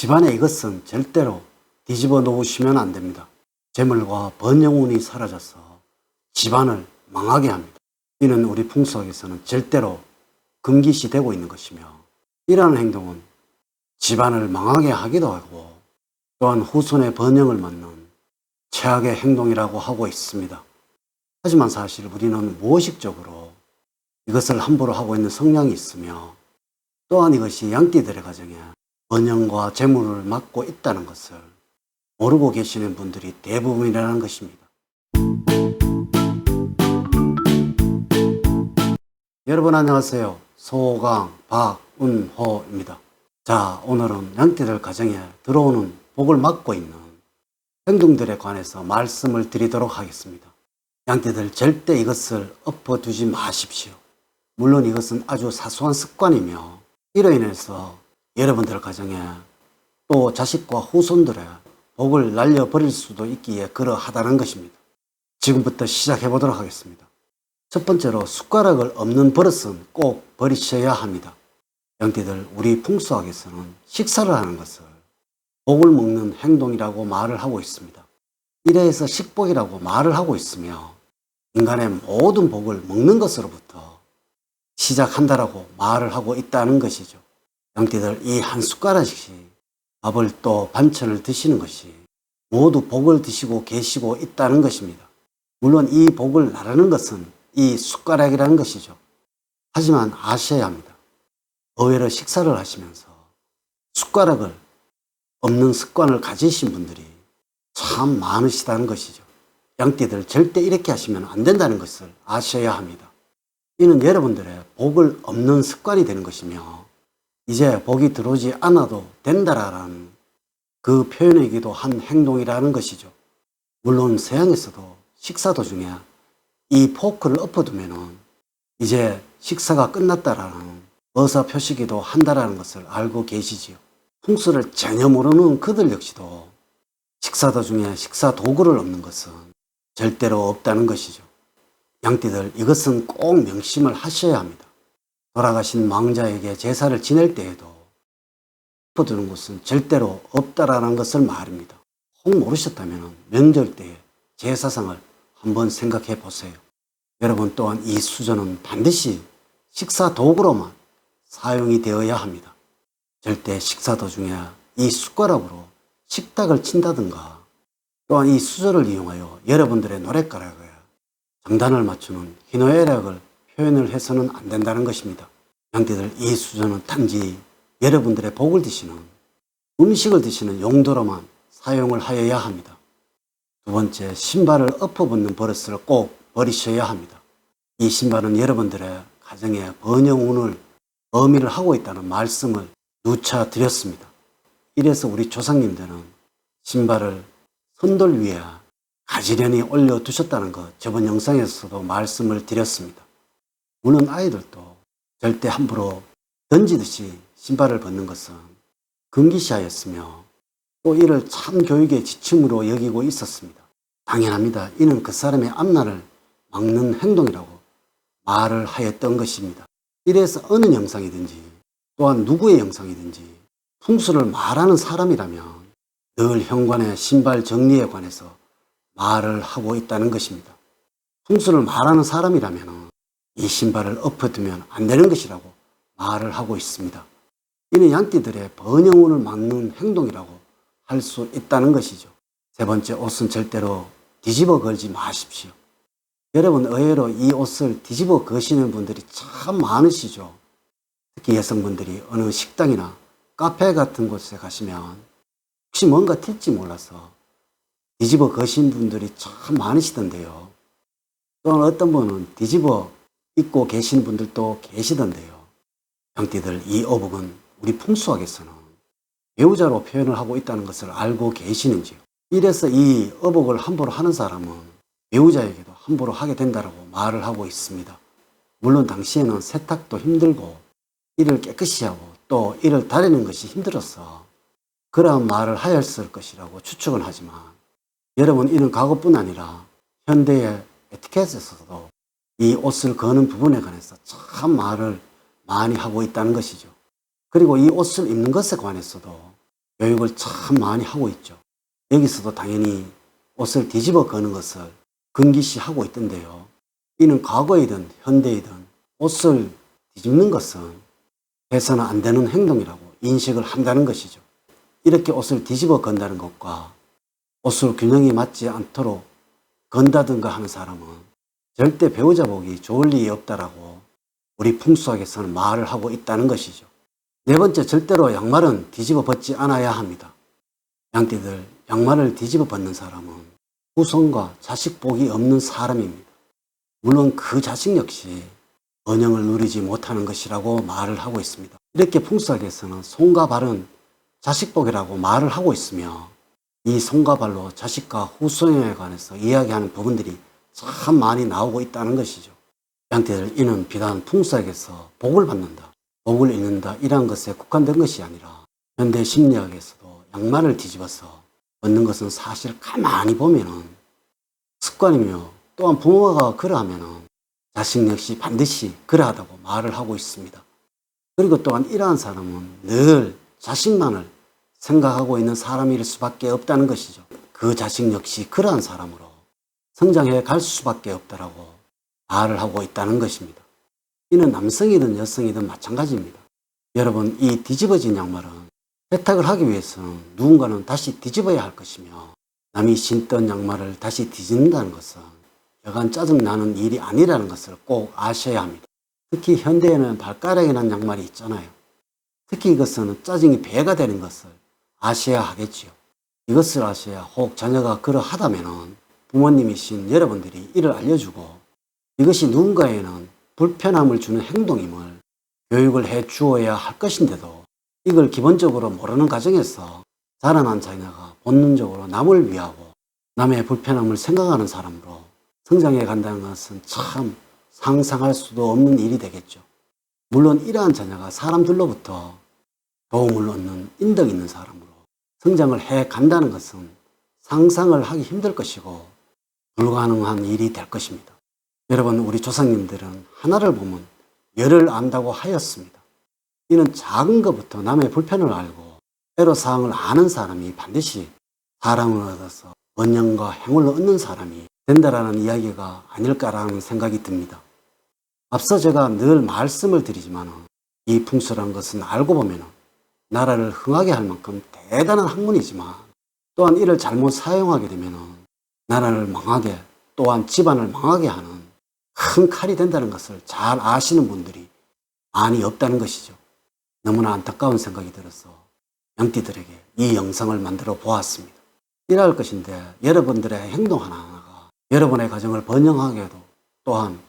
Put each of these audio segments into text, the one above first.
집안의 이것은 절대로 뒤집어 놓으시면 안 됩니다. 재물과 번영운이 사라져서 집안을 망하게 합니다. 이는 우리 풍수학에서는 절대로 금기시되고 있는 것이며, 이러한 행동은 집안을 망하게 하기도 하고 또한 후손의 번영을 막는 최악의 행동이라고 하고 있습니다. 하지만 사실 우리는 무의식적으로 이것을 함부로 하고 있는 성향이 있으며, 또한 이것이 양띠들의 가정에 번영과 재물을 막고 있다는 것을 모르고 계시는 분들이 대부분이라는 것입니다. 여러분 안녕하세요. 소강 박운호입니다. 자, 오늘은 양띠들 가정에 들어오는 복을 막고 있는 행동들에 관해서 말씀을 드리도록 하겠습니다. 양띠들 절대 이것을 엎어두지 마십시오. 물론 이것은 아주 사소한 습관이며, 이로 인해서 여러분들 가정에 또 자식과 후손들의 복을 날려버릴 수도 있기에 그러하다는 것입니다. 지금부터 시작해 보도록 하겠습니다. 첫 번째로, 숟가락을 없는 버릇은 꼭 버리셔야 합니다. 양띠들, 우리 풍수학에서는 식사를 하는 것을 복을 먹는 행동이라고 말을 하고 있습니다. 이래서 식복이라고 말을 하고 있으며, 인간의 모든 복을 먹는 것으로부터 시작한다라고 말을 하고 있다는 것이죠. 양띠들, 이 한 숟가락씩 밥을 또 반찬을 드시는 것이 모두 복을 드시고 계시고 있다는 것입니다. 물론 이 복을 나르는 것은 이 숟가락이라는 것이죠. 하지만 아셔야 합니다. 의외로 식사를 하시면서 숟가락을 없는 습관을 가지신 분들이 참 많으시다는 것이죠. 양띠들, 절대 이렇게 하시면 안 된다는 것을 아셔야 합니다. 이는 여러분들의 복을 없는 습관이 되는 것이며, 이제 복이 들어오지 않아도 된다라는 그 표현이기도 한 행동이라는 것이죠. 물론 서양에서도 식사 도중에 이 포크를 엎어두면은 이제 식사가 끝났다라는 의사표시기도 한다라는 것을 알고 계시지요. 풍수를 전혀 모르는 그들 역시도 식사 도중에 식사 도구를 엎는 것은 절대로 없다는 것이죠. 양띠들, 이것은 꼭 명심을 하셔야 합니다. 돌아가신 망자에게 제사를 지낼 때에도 엎어두는 것은 절대로 없다라는 것을 말입니다. 혹 모르셨다면 명절 때에 제사상을 한번 생각해 보세요. 여러분, 또한 이 수저는 반드시 식사 도구로만 사용이 되어야 합니다. 절대 식사 도중에 이 숟가락으로 식탁을 친다든가, 또한 이 수저를 이용하여 여러분들의 노랫가락에 장단을 맞추는 희노애락을 표현을 해서는 안 된다는 것입니다. 양띠들, 이 수저는 단지 여러분들의 복을 드시는, 음식을 드시는 용도로만 사용을 하여야 합니다. 두 번째, 신발을 엎어붙는 버릇을 꼭 버리셔야 합니다. 이 신발은 여러분들의 가정에 번영운을 의미를 하고 있다는 말씀을 누차 드렸습니다. 이래서 우리 조상님들은 신발을 선돌 위에 가지런히 올려두셨다는 것, 저번 영상에서도 말씀을 드렸습니다. 물론 아이들도 절대 함부로 던지듯이 신발을 벗는 것은 금기시하였으며, 또 이를 참 교육의 지침으로 여기고 있었습니다. 당연합니다. 이는 그 사람의 앞날을 막는 행동이라고 말을 하였던 것입니다. 이래서 어느 영상이든지 또한 누구의 영상이든지 풍수를 말하는 사람이라면 늘 현관의 신발 정리에 관해서 말을 하고 있다는 것입니다. 풍수를 말하는 사람이라면 이 신발을 엎어두면 안 되는 것이라고 말을 하고 있습니다. 이는 양띠들의 번영운을 막는 행동이라고 할 수 있다는 것이죠. 세 번째, 옷은 절대로 뒤집어 걸지 마십시오. 여러분, 의외로 이 옷을 뒤집어 거시는 분들이 참 많으시죠. 특히 여성분들이 어느 식당이나 카페 같은 곳에 가시면 혹시 뭔가 튈지 몰라서 뒤집어 거신 분들이 참 많으시던데요. 또한 어떤 분은 뒤집어 입고 계신 분들도 계시던데요. 양띠들, 이 어복은 우리 풍수학에서는 배우자로 표현을 하고 있다는 것을 알고 계시는지요? 이래서 이 어복을 함부로 하는 사람은 배우자에게도 함부로 하게 된다고 말을 하고 있습니다. 물론 당시에는 세탁도 힘들고 이를 깨끗이 하고 또 이를 다리는 것이 힘들어서 그러한 말을 하였을 것이라고 추측은 하지만, 여러분, 이는 과거뿐 아니라 현대의 에티켓에서도 이 옷을 거는 부분에 관해서 참 말을 많이 하고 있다는 것이죠. 그리고 이 옷을 입는 것에 관해서도 교육을 참 많이 하고 있죠. 여기서도 당연히 옷을 뒤집어 거는 것을 금기시하고 있던데요. 이는 과거이든 현대이든 옷을 뒤집는 것은 해서는 안 되는 행동이라고 인식을 한다는 것이죠. 이렇게 옷을 뒤집어 건다는 것과 옷을 균형이 맞지 않도록 건다든가 하는 사람은 절대 배우자 보기 좋을 일이 없다라고 우리 풍수학에서는 말을 하고 있다는 것이죠. 네 번째, 절대로 양말은 뒤집어 벗지 않아야 합니다. 양띠들, 양말을 뒤집어 벗는 사람은 후손과 자식 복이 없는 사람입니다. 물론 그 자식 역시 번영을 누리지 못하는 것이라고 말을 하고 있습니다. 이렇게 풍수학에서는 손과 발은 자식복이라고 말을 하고 있으며 이 손과 발로 자식과 후손에 관해서 이야기하는 부분들이 참 많이 나오고 있다는 것이죠. 양띠들, 이는 비단 풍수학에서 복을 받는다, 복을 잃는다 이러한 것에 국한된 것이 아니라 현대 심리학에서도 양말을 뒤집어서 벗는 것은 사실 가만히 보면은 습관이며 또한 부모가 그러하면은 자식 역시 반드시 그러하다고 말을 하고 있습니다. 그리고 또한 이러한 사람은 늘 자식만을 생각하고 있는 사람일 수밖에 없다는 것이죠. 그 자식 역시 그러한 사람으로 성장해 갈 수밖에 없다라고 말을 하고 있다는 것입니다. 이는 남성이든 여성이든 마찬가지입니다. 여러분, 이 뒤집어진 양말은 세탁을 하기 위해서는 누군가는 다시 뒤집어야 할 것이며 남이 신던 양말을 다시 뒤집는다는 것은 여간 짜증나는 일이 아니라는 것을 꼭 아셔야 합니다. 특히 현대에는 발가락이 난 양말이 있잖아요. 특히 이것은 짜증이 배가 되는 것을 아셔야 하겠지요. 이것을 아셔야 혹 자녀가 그러하다면 부모님이신 여러분들이 이를 알려주고 이것이 누군가에는 불편함을 주는 행동임을 교육을 해 주어야 할 것인데도 이걸 기본적으로 모르는 가정에서 자라난 자녀가 본능적으로 남을 위하고 남의 불편함을 생각하는 사람으로 성장해 간다는 것은 참 상상할 수도 없는 일이 되겠죠. 물론 이러한 자녀가 사람들로부터 도움을 얻는 인덕 있는 사람으로 성장을 해 간다는 것은 상상을 하기 힘들 것이고 불가능한 일이 될 것입니다. 여러분, 우리 조상님들은 하나를 보면 열을 안다고 하였습니다. 이는 작은 것부터 남의 불편을 알고 애로사항을 아는 사람이 반드시 사랑을 얻어서 번영과 행운을 얻는 사람이 된다라는 이야기가 아닐까라는 생각이 듭니다. 앞서 제가 늘 말씀을 드리지만 이 풍수란 것은 알고 보면 나라를 흥하게 할 만큼 대단한 학문이지만 또한 이를 잘못 사용하게 되면 나라를 망하게 또한 집안을 망하게 하는 큰 칼이 된다는 것을 잘 아시는 분들이 많이 없다는 것이죠. 너무나 안타까운 생각이 들어서 양띠들에게 이 영상을 만들어 보았습니다. 이럴 것인데 여러분들의 행동 하나하나가 여러분의 가정을 번영하게도 또한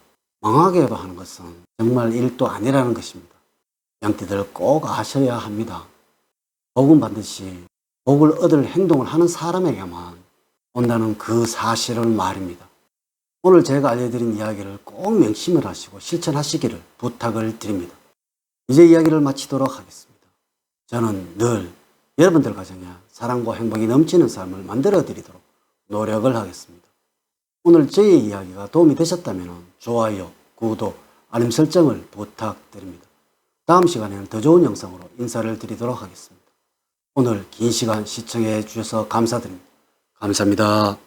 망하게도 하는 것은 정말 일도 아니라는 것입니다. 양띠들 꼭 아셔야 합니다. 복은 반드시 복을 얻을 행동을 하는 사람에게만 온다는 그 사실을 말입니다. 오늘 제가 알려드린 이야기를 꼭 명심을 하시고 실천하시기를 부탁을 드립니다. 이제 이야기를 마치도록 하겠습니다. 저는 늘 여러분들 가정에 사랑과 행복이 넘치는 삶을 만들어 드리도록 노력을 하겠습니다. 오늘 저의 이야기가 도움이 되셨다면 좋아요, 구독, 알림 설정을 부탁드립니다. 다음 시간에는 더 좋은 영상으로 인사를 드리도록 하겠습니다. 오늘 긴 시간 시청해 주셔서 감사드립니다. 감사합니다.